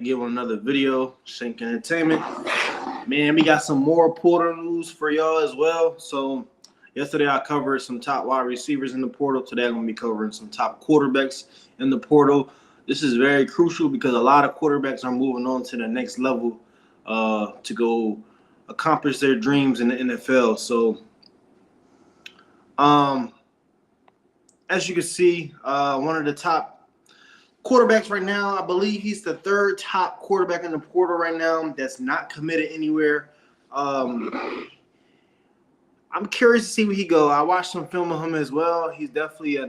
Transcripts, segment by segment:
Give another video, Shank Entertainment. Man, we got some more portal news for y'all as well. So yesterday I covered some top wide receivers in the portal. Today I'm going to be covering some top quarterbacks in the portal. This is very crucial because a lot of quarterbacks are moving on to the next level to go accomplish their dreams in the NFL. So as you can see, one of the top quarterbacks right now, I believe he's the third top quarterback in the portal right now that's not committed anywhere. I'm curious to see where he go. I watched some film of him as well. He's definitely a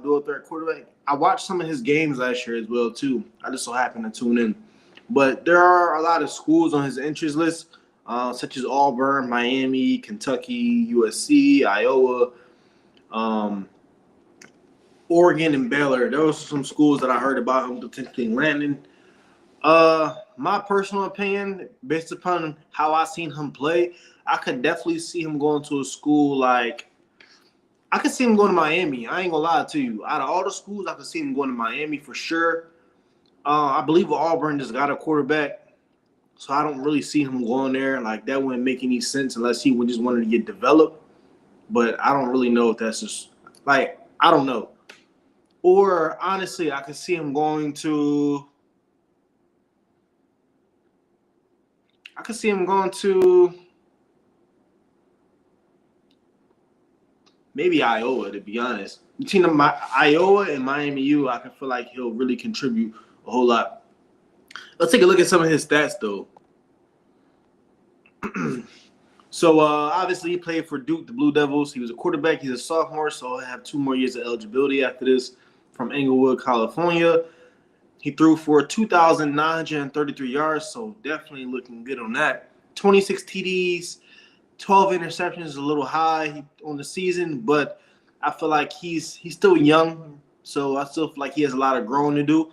dual threat quarterback. I watched some of his games last year as well too. I just so happened to tune in. But there are a lot of schools on his interest list, such as Auburn, Miami, Kentucky, USC, Iowa, Oregon, and Baylor. Those are some schools that I heard about him potentially landing. My personal opinion, based upon how I seen him play, I could definitely see him going to a school like I could see him going to Miami. I ain't gonna lie to you. Out of all the schools, I could see him going to Miami for sure. I believe Auburn just got a quarterback, so I don't really see him going there. Like that wouldn't make any sense unless he would just wanted to get developed. But I don't really know if that's just like I don't know. Or honestly, I could see him going to. I could see him going to maybe Iowa, to be honest. Between Iowa and Miami U, I can feel like he'll really contribute a whole lot. Let's take a look at some of his stats, though. So, obviously, he played for Duke, the Blue Devils. He was a quarterback. He's a sophomore, so he'll have 2 more years of eligibility after this. From Englewood, California. He threw for 2,933 yards, so definitely looking good on that. 26 TDs, 12 interceptions is a little high on the season, but I feel like he's still young, so I still feel like he has a lot of growing to do.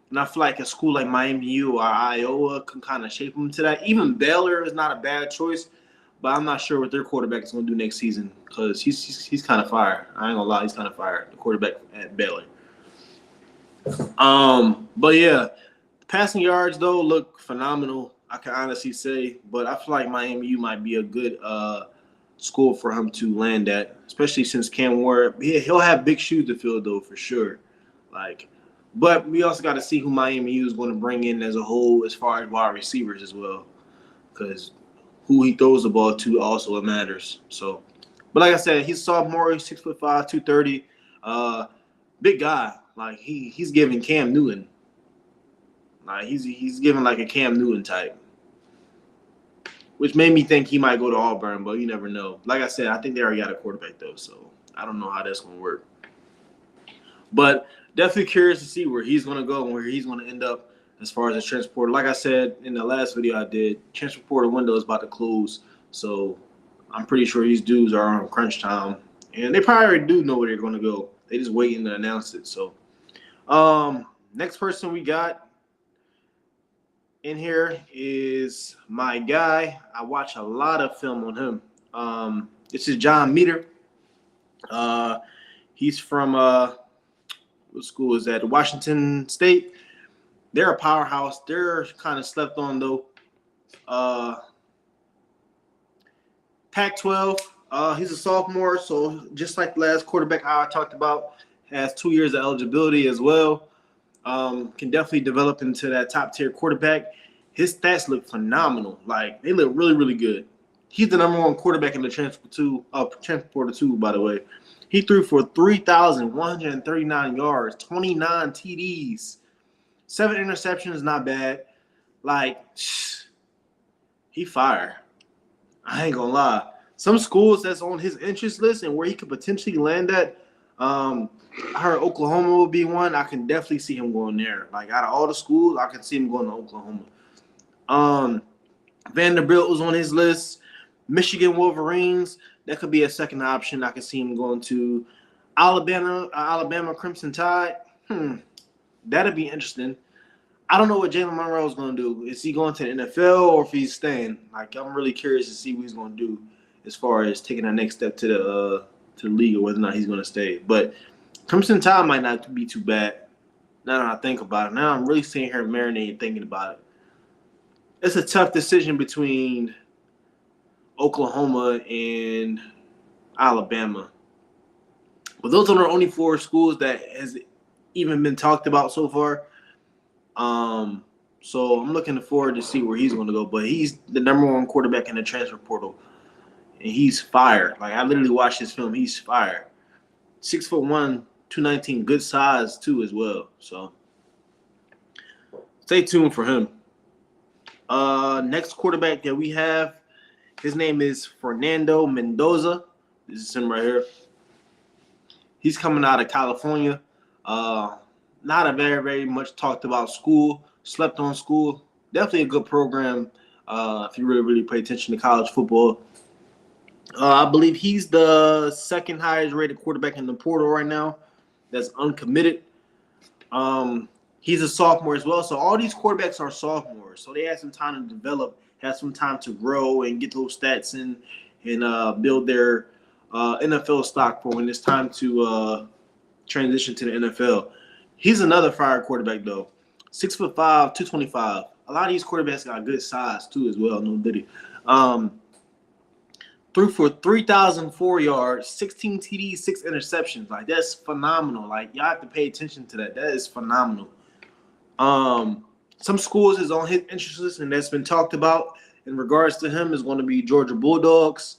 And I feel like a school like Miami U or Iowa can kind of shape him to that. Even Baylor is not a bad choice, but I'm not sure what their quarterback is going to do next season because he's kind of fire. I ain't gonna lie, he's kind of fire. The quarterback at Baylor. But yeah, passing yards though look phenomenal. I can honestly say, but I feel like Miami U might be a good school for him to land at, especially since Cam Ward he'll have big shoes to fill though for sure. But we also got to see who Miami U is going to bring in as a whole as far as wide receivers as well, because who he throws the ball to also matters. So, but like I said, he's sophomore, he's 6'5", 230, big guy. Like he's giving Cam Newton. Like he's giving like a Cam Newton type, which made me think he might go to Auburn, but you never know. Like I said, I think they already got a quarterback though, so I don't know how that's gonna work. But definitely curious to see where he's gonna go and where he's gonna end up as far as the transfer portal. Like I said in the last video I did, transfer portal window is about to close, so I'm pretty sure these dudes are on crunch time, and they probably already do know where they're gonna go. They just waiting to announce it. So. Next person we got in here is my guy. I watch a lot of film on him. This is John Meter. He's from what school is that? Washington State. They're a powerhouse. They're kind of slept on though. Pac-12. He's a sophomore, so just like the last quarterback I talked about, has 2 years of eligibility as well. Can definitely develop into that top tier quarterback. His stats look phenomenal. Like they look really, really good. He's the #1 quarterback in the transfer portal too, by the way. He threw for 3,139 yards, 29 TDs, 7 interceptions, not bad. Like he fire. I ain't gonna lie. Some schools that's on his interest list and where he could potentially land at. I heard Oklahoma will be one. I can definitely see him going there. Like out of all the schools, I can see him going to Oklahoma. Vanderbilt was on his list. Michigan Wolverines, that could be a second option. I can see him going to Alabama Crimson Tide. That'd be interesting. I don't know what Jalen Monroe is going to do. Is he going to the NFL or if he's staying? Like I'm really curious to see what he's going to do as far as taking that next step to the league or whether or not he's going to stay. But Crimson Tide might not be too bad. Now that I think about it, now I'm really sitting here marinating thinking about it. It's a tough decision between Oklahoma and Alabama. But those are the only four schools that has even been talked about so far. So I'm looking forward to see where he's going to go. But he's the #1 quarterback in the transfer portal, and he's fire. Like, I literally watched his film. He's fire. 6'1", 219, good size too as well. So stay tuned for him. Next quarterback that we have, his name is Fernando Mendoza. This is him right here. He's coming out of California. Not a very, very much talked about school, slept on school. Definitely a good program if you really, really pay attention to college football. I believe he's the second highest rated quarterback in the portal right now that's uncommitted. He's a sophomore as well. So all these quarterbacks are sophomores. So they have some time to develop, have some time to grow and get those stats in and build their NFL stock for when it's time to transition to the NFL. He's another fire quarterback, though. 6'5", 225. A lot of these quarterbacks got good size, too, as well. No diddy. Threw for 3,004 yards, 16 TDs, 6 interceptions. Like, that's phenomenal. Like, y'all have to pay attention to that. That is phenomenal. Some schools is on his interest list, and that's been talked about in regards to him is going to be Georgia Bulldogs,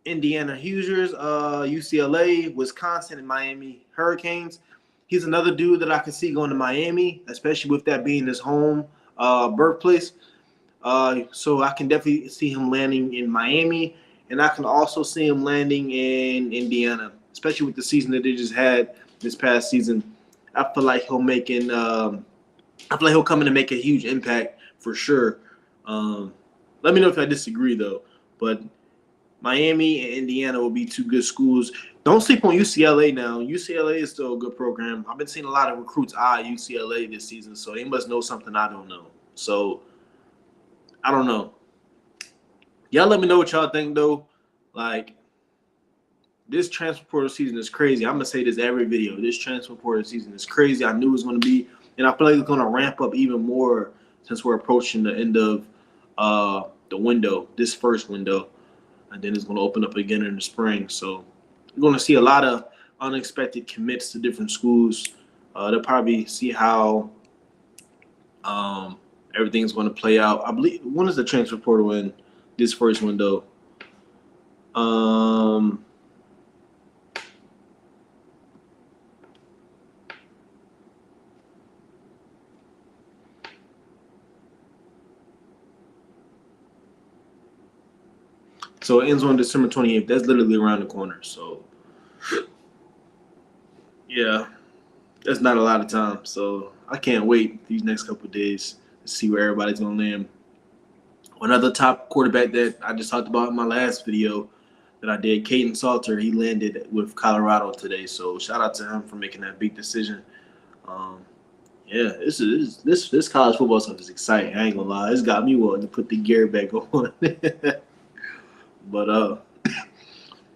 Indiana Hoosiers, UCLA, Wisconsin, and Miami Hurricanes. He's another dude that I can see going to Miami, especially with that being his home birthplace. So I can definitely see him landing in Miami, and I can also see him landing in Indiana, especially with the season that they just had this past season. I feel like he'll come in and make a huge impact for sure. Let me know if I disagree though, but Miami and Indiana will be two good schools. Don't sleep on UCLA now. UCLA is still a good program. I've been seeing a lot of recruits eye UCLA this season, so they must know something I don't know. So, I don't know. Y'all let me know what y'all think, though. Like, this transfer portal season is crazy. I'm going to say this every video. This transfer portal season is crazy. I knew it was going to be, and I feel like it's going to ramp up even more since we're approaching the end of the window, this first window. And then it's going to open up again in the spring. So we're going to see a lot of unexpected commits to different schools. They'll probably see how everything's going to play out. I believe, when is the transfer portal in this first window? So it ends on December 28th. That's literally around the corner. So, yeah, that's not a lot of time. So I can't wait these next couple of days to see where everybody's going to land. Another top quarterback that I just talked about in my last video that I did, Kaidon Salter, he landed with Colorado today. So shout out to him for making that big decision. Yeah, this college football stuff is exciting. I ain't gonna lie, it's got me wanting to put the gear back on. But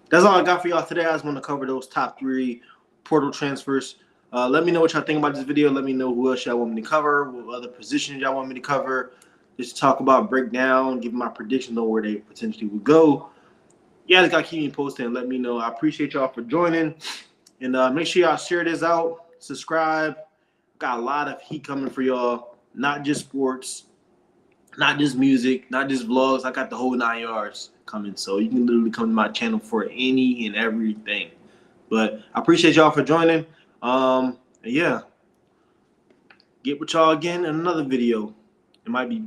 that's all I got for y'all today. I just want to cover those top 3 portal transfers. Let me know what y'all think about this video. Let me know who else y'all want me to cover, what other positions y'all want me to cover. Just talk about, break down, give my predictions on where they potentially would go. You guys got to keep me posted and let me know. I appreciate y'all for joining. And make sure y'all share this out. Subscribe. Got a lot of heat coming for y'all. Not just sports, not just music, not just vlogs. I got the whole 9 yards coming. So you can literally come to my channel for any and everything. But I appreciate y'all for joining. And yeah, get with y'all again in another video. It might be